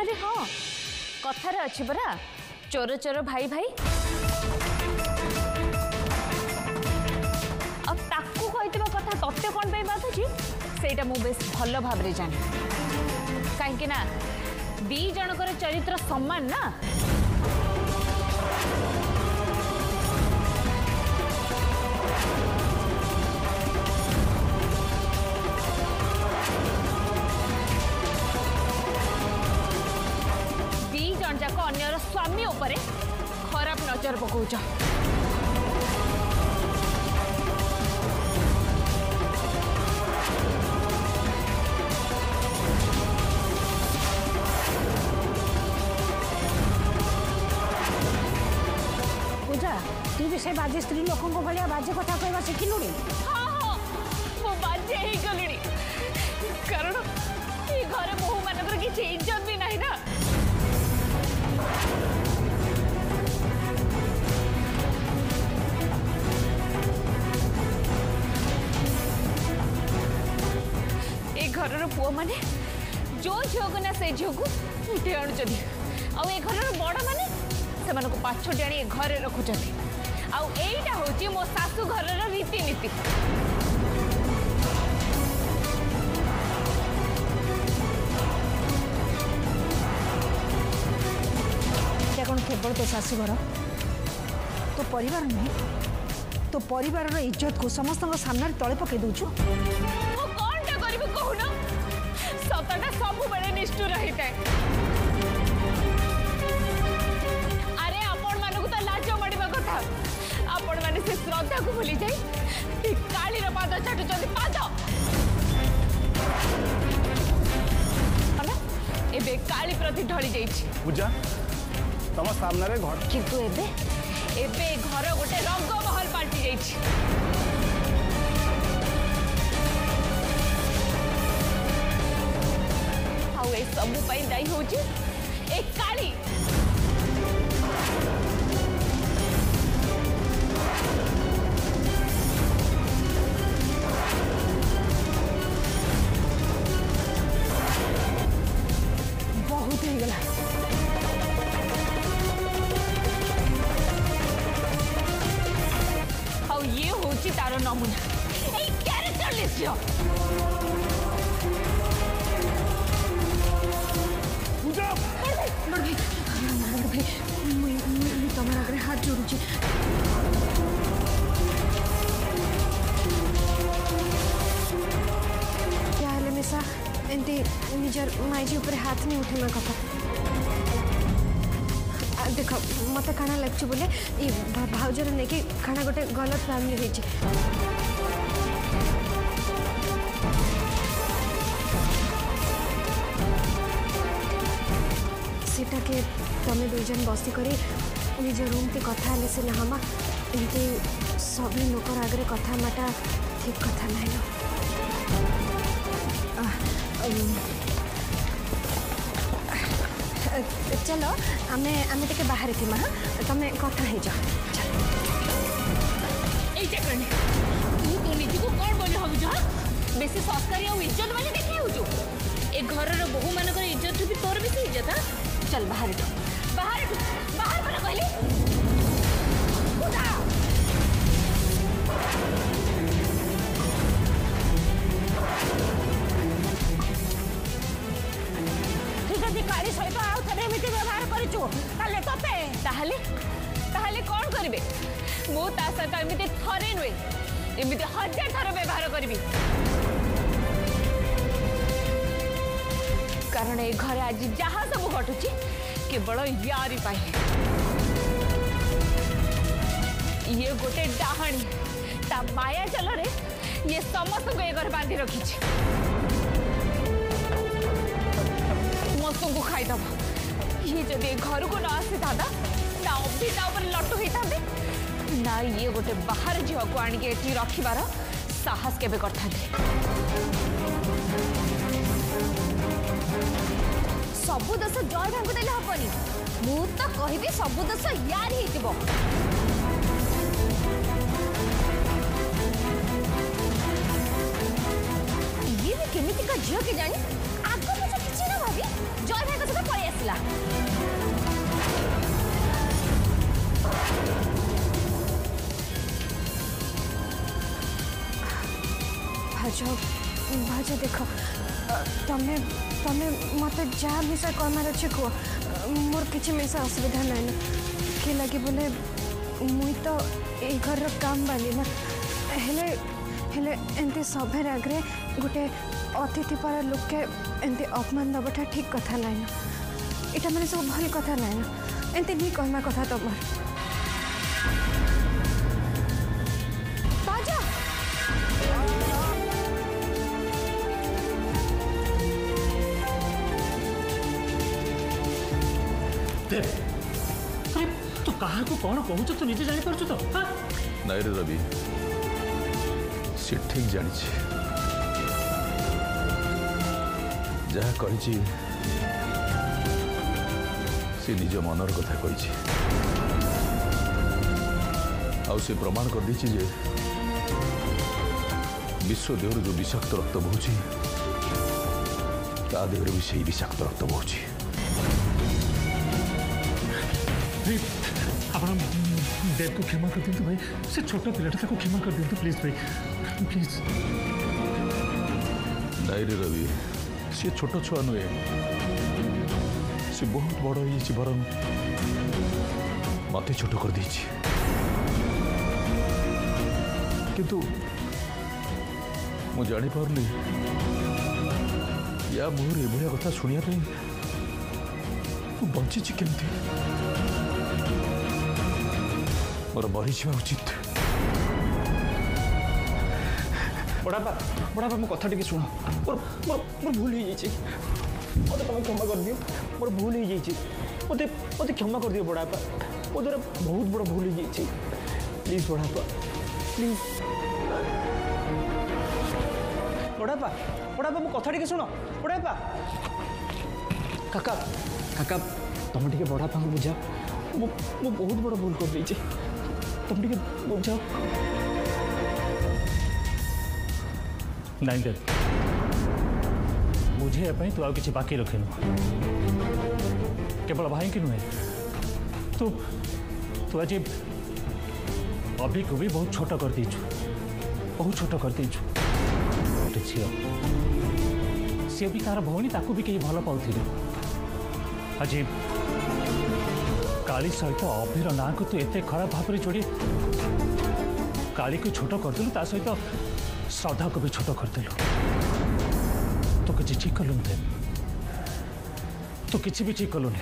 अरे हाँ कथार अच्छी परा चोर चोर भाई भाई अब ताकू कहते कथा तत्ते कौन पे बाधुची सेटा मु बेस भल भाव जाने कहीं ना दी जनकर चरित्र सम्मान ना दी जन जाक अन्यर स्वामी उपरे खराब नजर पकाउछ तू भी से बाजे स्त्री लोकों को भाया बाजे कथा कहवा शिखिलु रे। हाँ हाँ वो बाजे ही गलिनी कारण ये घर बहु मानकर किसी इज्जत भी नहीं ना ये घर पुओ माने जो झील को ना से झील को उठे आणुचंदी आउ ए घर बड़ माने से मानको पाछोटी आनी घरे रखुचंदी आउ एटा होची मो सासु घर रीति नीति कौन केवल तो शाशु घर तो परिवार नुहे तो परिवार इज्जत को समस्त सामने तले पकई दौचु कौन कहून सतटा सब बड़े निष्ठुर रही है अरे आपण मानक तो लाज मड़ा कथा आपण माने से श्रद्धा को भूली जाए काली पाद चाटुचंदी पाद एबे काली प्रति ढली जाइछि पूजा तम सामने रे घर किंतु एबे घर गोटे रंग महल पाल्टी जाइछि आउ ए सब पई दाई होछि ए काली बहुत ही गला आउ ये होछि तारो नमूना ए कैरेक्टर लिस्ट पूजा बड़ भाई मुई तमर आगे हाथ जोड़ुची क्या है मिसा एंती निजर माइजी ऊपर हाथ नहीं उठेना कथा देख मत खाना लगे बोले ये भाउजर नहीं कि खाना गोटे गलत फैमिली होती सेटा के तमें दुईजन बसी कर निज रूम ती कथा हेले से नहमा एमती सभी लोकर आगे कथा माटा ठीक कथा नहीं चलो आमे आमे टिके बाहर थी माँ तमें कथा है जा तू निजी को कौन बोले हम जा बेसी संस्कारी और इज्जत वाले देखे हो जो ए घर रो बहु मानकर इज्जत भी तोर भी इज्जत हां चल बाहर बाहर बाहर पर कहली उठा जदि काली सहित आउ थे एमती व्यवहार करूँ ताले तते ताहले कौन करिवे मो ता सहित एमती थरे नुए एमती 1000 थर व्यवहार करिवी कारण ए घरे आज जहाँ सब घटुची केवल यारी पाई ये गोटे डाहणी ता माया चल रे ये समस्त को ए घर बांधी रखी मस्त को खाईदब ये जदि घर को न आसी था ना अभी लटू होता ना ये गोटे बाहर झील को आणिके एटी रखिबार साहस केबे करथा सबु दस जय भांग देले हबनी मु तो कहबी सबु दस यार हितिबो ये भी केमिति का झील के जानी आगो मुझे किछि ना आसी जय भाई को सब पळि आसिला भाज देख तमें तमें मत जहाँ मिसा कमार अच्छे कह मोर किसी मिसा असुविधा नाइन कि लगे बोले मुई तो ये घर काम बाली ना हेले हेले एमती सभर आगे गोटे अतिथि पर लोक के एमती अपमान दबाटा ठीक कथा नाइन इटा मैंने सब भल कथा नाइन एमती नहीं कहमा कथा तुम अरे तू कहा को कौन कहू तू निजे जानी पारछु तो नाई रे रवि से ठीक जानी जहा कही से निज मनर कथा कही आउ से प्रमाण कर दी जे विश्व देहर जो विषाक्त रक्त बहुची ता देहर भी से विषाक्त रक्त बहुची ଆପଣ ଦେବକୁ କ୍ଷମା କରିଦିଅନ୍ତୁ ଭାଇ ସେ ଛୋଟ ପିଲାଟା ତାକୁ କ୍ଷମା କରିଦିଅନ୍ତୁ ପ୍ଲିଜ୍ ଭାଇ ପ୍ଲିଜ୍ ନାଇରେ ରବି ସେ ଛୋଟ ଛୁଆ ନୁହେଁ ସେ ବହୁତ ବଡ଼ ହେଇଯାଇଛି ବରଂ ମତେ ଛୋଟ କରିଦେଇଛି କିନ୍ତୁ ମୁଁ ଜାଣିପାରୁନି ୟା ମୁହଁରୁ ଏଭଳିଆ କଥା ଶୁଣିବା ପାଇଁ ମୁଁ ବଞ୍ଚିଛି କେମିତି मोर मरी उचित बड़ापा मो कथा टी शुण मोर मोर मोर भूल हो जाइए मत तुम क्षमा कर दियो मोर भूल हो जाइए मत मत क्षमा कर दियो बड़ापा मो द्वारा बहुत बड़ा भूल हो जाइए प्लीज बड़ापा प्लीज बड़ापा मो कथा टी शुण बड़ापा काका काका तुम टे बड़ापा को बुझा मो बहुत बड़ा भूल कर देइछे तुम टे बुझाओ नहीं देव मुझे तू आ किसी बाकी रखिनु केवल भाई की नुहे तू तू आज अभी को भी बहुत छोट कर दीचु बहुत छोट कर दीचु गोटे झील सी भी तार भौणी ताकू भी कहीं भल पाऊे आज काली सहित अभिर ना को तू एत खराब भाव में जोड़ी काली को छोट करदेलु ता सहित श्रद्धा को भी छोट करदेलु तो किसी ठीक कलुन दे तो किसी भी ठीक कलुन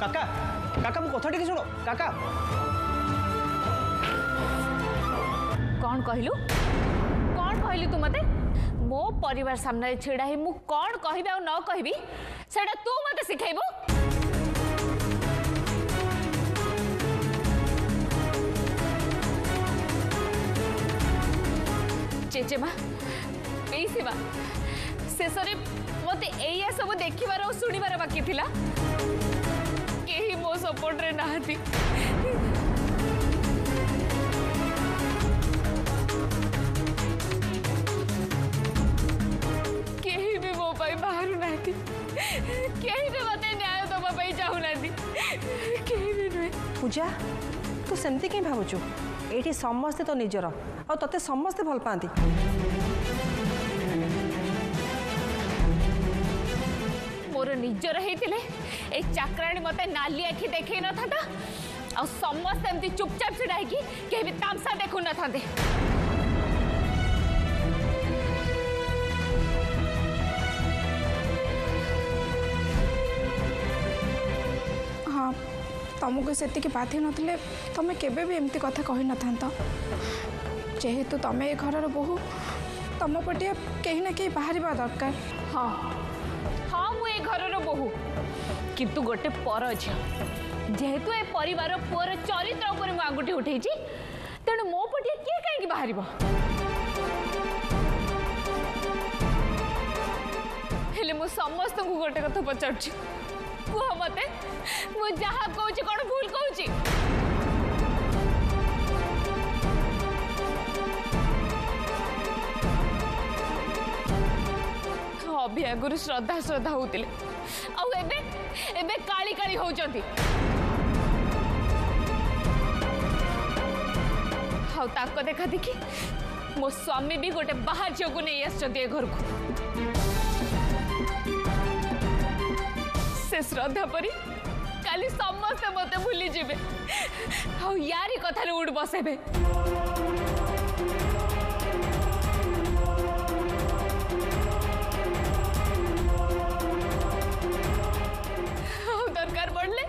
काका काका मो कथा टी शुण काका कौन कहलु तू मते मो परिवार सामने छिड़ा ही मु कौन कहबी आ न कहबी सेटा तू मते सिखाइबो चेचेमा पेईसेमा शेषरे मते एया सब देखिबार और सुनिबार बाकी थिला केही मो सपोर्ट रे नाहती केही भी मो पाई बाहर नाहती केही भी मते न्याय दबा पाई चाहू नाहती केही भी नहीं पूजा तू सेमती कहीं भावुचु ये समस्ते तो निजर आ तते समस्ते भल पाती मोर निजर होते ए चाकराणी मते नाली आखि देखे न था आ समस्त एमती चुपचाप छिड़ा कहीं भी तामसा देखु न था हाँ तुमको से बाधि नथिले तुम केबे भी एमती कथा कही न था जेहेतु तुम ए घर बोहू तुम पटिया कहीं ना कहीं बाहर दरकार हाँ हाँ मुझे घर बोहू किंतु गोटे पर झी जेहेतु ए परिवार पुअर चरित्र उपर मु आंगुठी उठे तेणु मो पटिया किए कहीं बाहर हेले मु समस्त को गोटे कथा पचार कह मते मु जहाँ कहूँ कौन भूल कहूँ अभी आगुरी श्रद्धा श्रद्धा होते काली काली होचंती ताको देखा देखी मो स्वामी भी गोटे बाहर झील को नहीं आसछंती घर को से श्रद्धा परी काली समस्ते मते भूली जीवे आ यारी कथा उड़ बसेबे दरकार पड़ले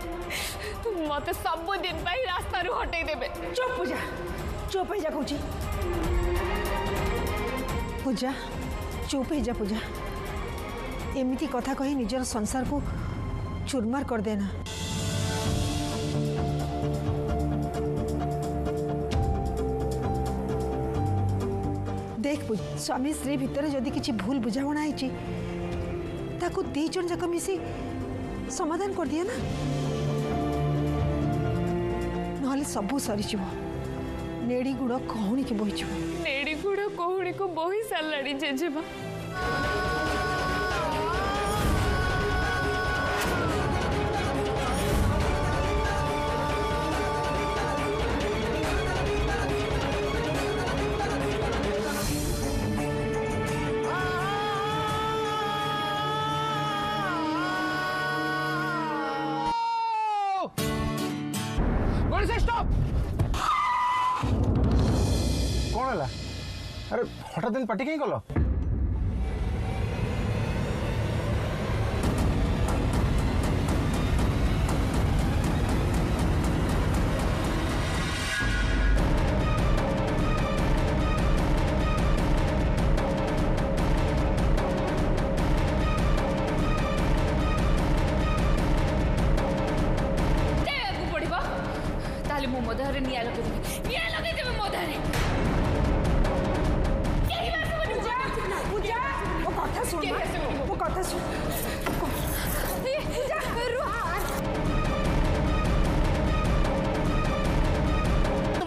मत सब दिन रास्ता हटे देबे। चुप पूजा चुप हो जा कौची पूजा चुप हो जा पूजा एमती कथा कही निजर संसार को चुरमार कर देना। देख पूजा स्वामी स्त्री भितर जदि किसी भूल बुझाणा है ताकू दी जन जाक मिसी समाधान कर दिया ना नहले सबू सरी नेड़ी गुड़ कहूणी की बोही नेड़ी गुड़ कहूणी को बोही साराणी जेजेमा कौन है? अरे हठात दिन पार्टी कहीं गल मो मधारे निया लगे मो मधारे वो कथा सुन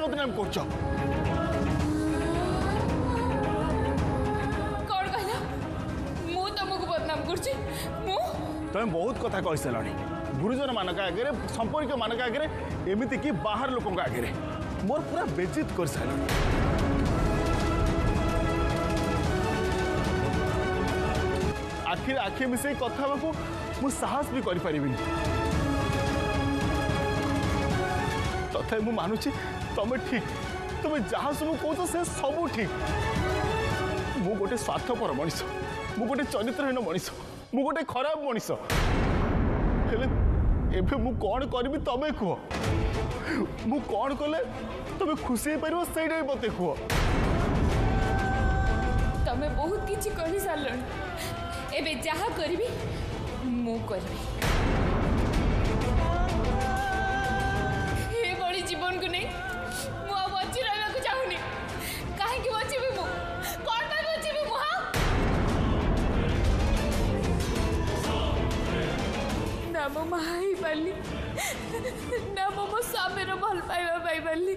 बदनाम कर कौन कहला मु तुमको बदनाम करछि मु तुम बहुत कथा कहि साराणी गुरुजन मानक आगे संपर्क मानक आगे एमती कि बाहर लोक आगे मोर पूरा बेजित कर साराणी आखिर आखि मिसे कथा मु साहस भी करि परिबिनी तथा मु मानुची तुम ठीक तुम जहाँ सब कहो से सब ठीक मु गोटे स्वार्थपर मनीष मु गोटे चरित्रहीन मनीष मु गोटे खराब मनीष हेले एबे मु कौन करबी तमे कह मु कौन कले तुम खुशी हो पार से मत कह तमे बहुत किछि कहि सारलण एबे जहा करबी मु करबी हे बड़ी जीवन को नहीं मु अब बची रहला को चाहुनी काहे कि बचीबी मु कोन पे बचीबी मु हा ना मो माई बाली ना मो स्वामी रो भल पाइबा पाइबाली